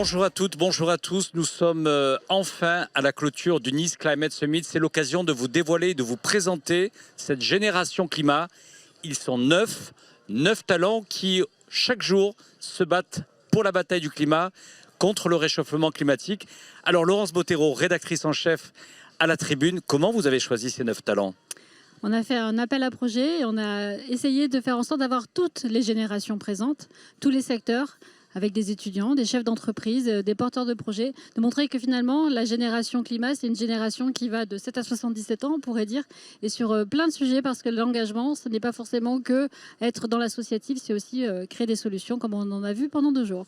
Bonjour à toutes, bonjour à tous. Nous sommes enfin à la clôture du Nice Climate Summit. C'est l'occasion de vous dévoiler, de vous présenter cette génération climat. Ils sont neuf talents qui, chaque jour, se battent pour la bataille du climat, contre le réchauffement climatique. Alors, Laurence Bottero, rédactrice en chef à la Tribune, comment vous avez choisi ces 9 talents ? On a fait un appel à projet et on a essayé de faire en sorte d'avoir toutes les générations présentes, tous les secteurs, avec des étudiants, des chefs d'entreprise, des porteurs de projets, de montrer que finalement, la génération climat, c'est une génération qui va de 7 à 77 ans, on pourrait dire, et sur plein de sujets, parce que l'engagement, ce n'est pas forcément que être dans l'associatif, c'est aussi créer des solutions, comme on en a vu pendant 2 jours.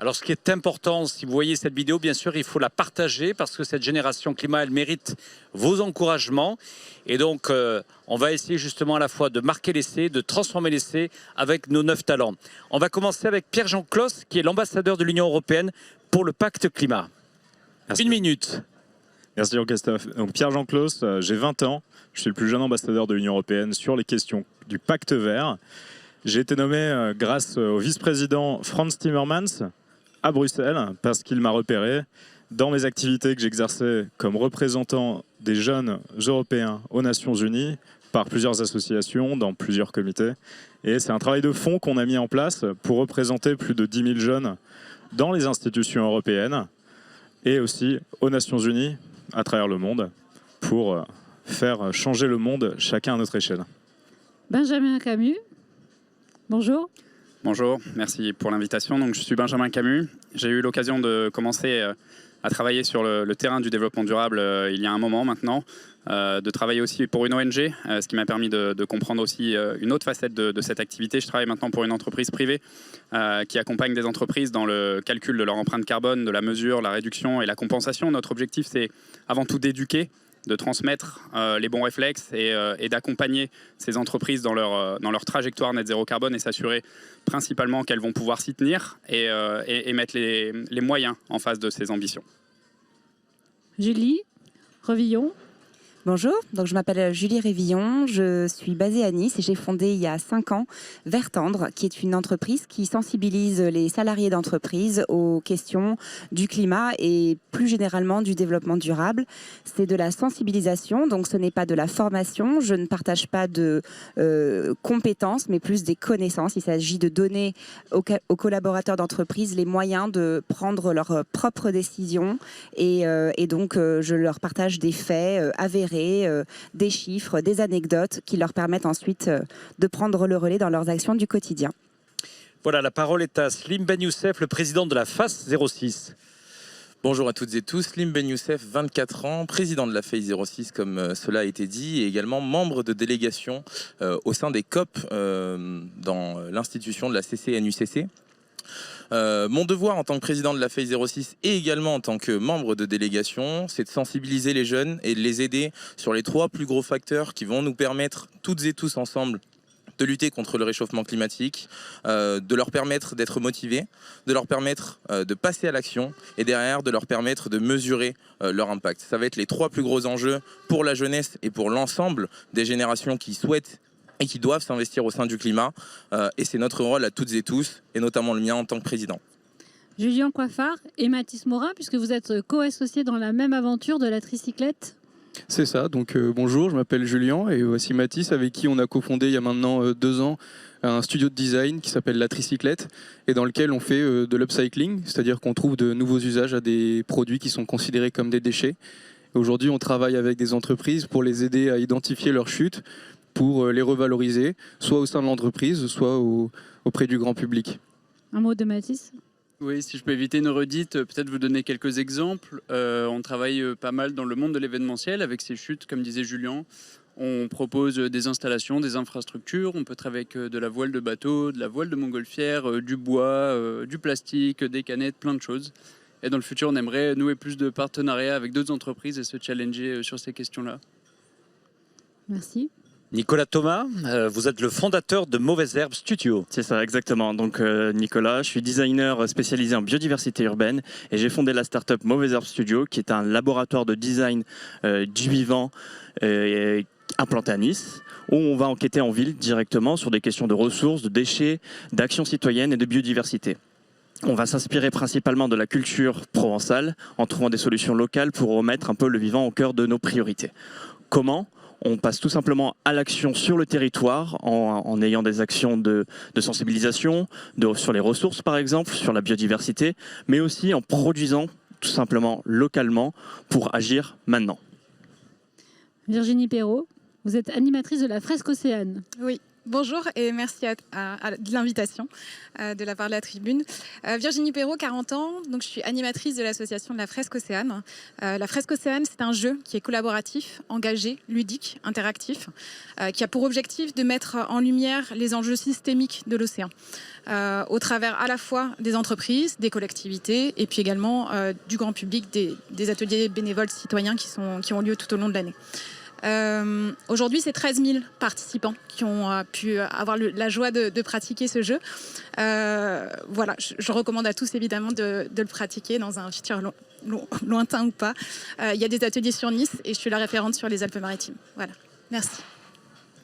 Alors, ce qui est important, si vous voyez cette vidéo, bien sûr, il faut la partager parce que cette génération climat, elle mérite vos encouragements. Et donc, on va essayer justement à la fois de marquer l'essai, de transformer l'essai avec nos 9 talents. On va commencer avec Pierre-Jean Clos, qui est l'ambassadeur de l'Union européenne pour le pacte climat. Merci. 1 minute. Merci Jean-Christophe. Donc Pierre-Jean Clos, j'ai 20 ans. Je suis le plus jeune ambassadeur de l'Union européenne sur les questions du pacte vert. J'ai été nommé grâce au vice-président Frans Timmermans à Bruxelles, parce qu'il m'a repéré dans mes activités que j'exerçais comme représentant des jeunes européens aux Nations Unies, par plusieurs associations, dans plusieurs comités. Et c'est un travail de fond qu'on a mis en place pour représenter plus de 10 000 jeunes dans les institutions européennes et aussi aux Nations Unies, à travers le monde, pour faire changer le monde, chacun à notre échelle. Benjamin Camus, bonjour. Bonjour, merci pour l'invitation. Donc, je suis Benjamin Camus. J'ai eu l'occasion de commencer à travailler sur le terrain du développement durable il y a un moment maintenant, de travailler aussi pour une ONG, ce qui m'a permis de comprendre aussi une autre facette de cette activité. Je travaille maintenant pour une entreprise privée qui accompagne des entreprises dans le calcul de leur empreinte carbone, de la mesure, la réduction et la compensation. Notre objectif, c'est avant tout d'éduquer, de transmettre les bons réflexes et d'accompagner ces entreprises dans leur trajectoire net zéro carbone et s'assurer principalement qu'elles vont pouvoir s'y tenir et mettre les moyens en face de ces ambitions. Julie Revillon. Bonjour, donc je m'appelle Julie Révillon, je suis basée à Nice et j'ai fondé il y a 5 ans Vert Tendre, qui est une entreprise qui sensibilise les salariés d'entreprise aux questions du climat et plus généralement du développement durable. C'est de la sensibilisation, donc ce n'est pas de la formation, je ne partage pas de compétences mais plus des connaissances. Il s'agit de donner aux collaborateurs d'entreprise les moyens de prendre leurs propres décisions et donc je leur partage des faits avérés, des chiffres, des anecdotes qui leur permettent ensuite de prendre le relais dans leurs actions du quotidien. Voilà, la parole est à Slim Ben Youssef, le président de la FACE 06. Bonjour à toutes et tous, Slim Ben Youssef, 24 ans, président de la FACE 06 comme cela a été dit, et également membre de délégation au sein des COP dans l'institution de la CCNUCC. Mon devoir en tant que président de la FACE 06 et également en tant que membre de délégation, c'est de sensibiliser les jeunes et de les aider sur les 3 plus gros facteurs qui vont nous permettre toutes et tous ensemble de lutter contre le réchauffement climatique, de leur permettre d'être motivés, de leur permettre de passer à l'action et derrière de leur permettre de mesurer leur impact. Ça va être les 3 plus gros enjeux pour la jeunesse et pour l'ensemble des générations qui souhaitent et qui doivent s'investir au sein du climat. Et c'est notre rôle à toutes et tous, et notamment le mien en tant que président. Julien Coiffard et Mathis Morin, puisque vous êtes co-associés dans la même aventure de la tricyclette. C'est ça, donc bonjour, je m'appelle Julien et voici Mathis avec qui on a cofondé il y a maintenant 2 ans un studio de design qui s'appelle La Tricyclette et dans lequel on fait de l'upcycling, c'est-à-dire qu'on trouve de nouveaux usages à des produits qui sont considérés comme des déchets. Aujourd'hui, on travaille avec des entreprises pour les aider à identifier leurs chutes, pour les revaloriser, soit au sein de l'entreprise, soit auprès du grand public. Un mot de Mathis ? Oui, si je peux éviter une redite, peut-être vous donner quelques exemples. On travaille pas mal dans le monde de l'événementiel avec ces chutes, comme disait Julien. On propose des installations, des infrastructures. On peut travailler avec de la voile de bateau, de la voile de montgolfière, du bois, du plastique, des canettes, plein de choses. Et dans le futur, on aimerait nouer plus de partenariats avec d'autres entreprises et se challenger sur ces questions-là. Merci. Nicolas Thomas, vous êtes le fondateur de Mauvaises Herbes Studio. C'est ça, exactement. Donc Nicolas, je suis designer spécialisé en biodiversité urbaine et j'ai fondé la start-up Mauvaises Herbes Studio, qui est un laboratoire de design du vivant implanté à Nice, où on va enquêter en ville directement sur des questions de ressources, de déchets, d'action citoyenne et de biodiversité. On va s'inspirer principalement de la culture provençale en trouvant des solutions locales pour remettre un peu le vivant au cœur de nos priorités. Comment ? On passe tout simplement à l'action sur le territoire en ayant des actions de sensibilisation, sur les ressources par exemple, sur la biodiversité, mais aussi en produisant tout simplement localement pour agir maintenant. Virginie Perrault, vous êtes animatrice de la Fresque Océane. Oui. Bonjour et merci de l'invitation de la part de la tribune. Virginie Perrault, 40 ans, donc je suis animatrice de l'association de la Fresque Océane. La Fresque Océane, c'est un jeu qui est collaboratif, engagé, ludique, interactif, qui a pour objectif de mettre en lumière les enjeux systémiques de l'océan, au travers à la fois des entreprises, des collectivités et puis également du grand public, des ateliers bénévoles citoyens qui ont lieu tout au long de l'année. Aujourd'hui, c'est 13 000 participants qui ont pu avoir la joie de pratiquer ce jeu. Voilà, je recommande à tous évidemment de le pratiquer dans un futur lointain ou pas. Il y a des ateliers sur Nice et je suis la référente sur les Alpes-Maritimes. Voilà, merci.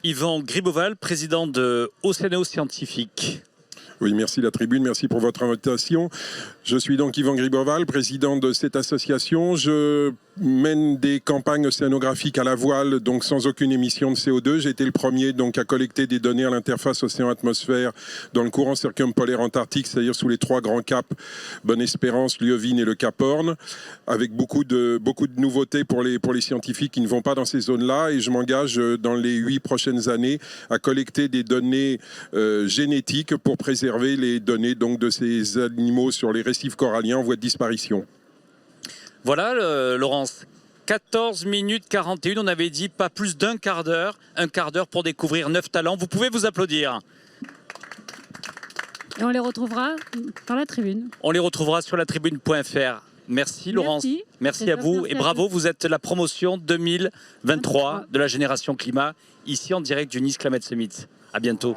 Yvan Griboval, président de Océano Scientifique. Oui, merci la tribune, merci pour votre invitation. Je suis donc Yvan Griboval, président de cette association. Je mène des campagnes océanographiques à la voile, donc sans aucune émission de CO2. J'ai été le premier donc à collecter des données à l'interface océan-atmosphère dans le courant circumpolaire antarctique, c'est-à-dire sous les 3 grands caps, Bonne-Espérance, Liovine et le Cap Horn, avec beaucoup de nouveautés pour les scientifiques qui ne vont pas dans ces zones-là. Et je m'engage dans les 8 prochaines années à collecter des données génétiques pour préserver les données donc, de ces animaux sur les récifs coralliens en voie de disparition. Voilà, Laurence, 14 minutes 41, on avait dit pas plus d'un quart d'heure pour découvrir 9 talents. Vous pouvez vous applaudir. Et on les retrouvera dans la tribune. On les retrouvera sur la tribune.fr. Merci Laurence, merci à vous et bravo, vous êtes la promotion 2023 de la Génération Climat, ici en direct du Nice Climate Summit. À bientôt.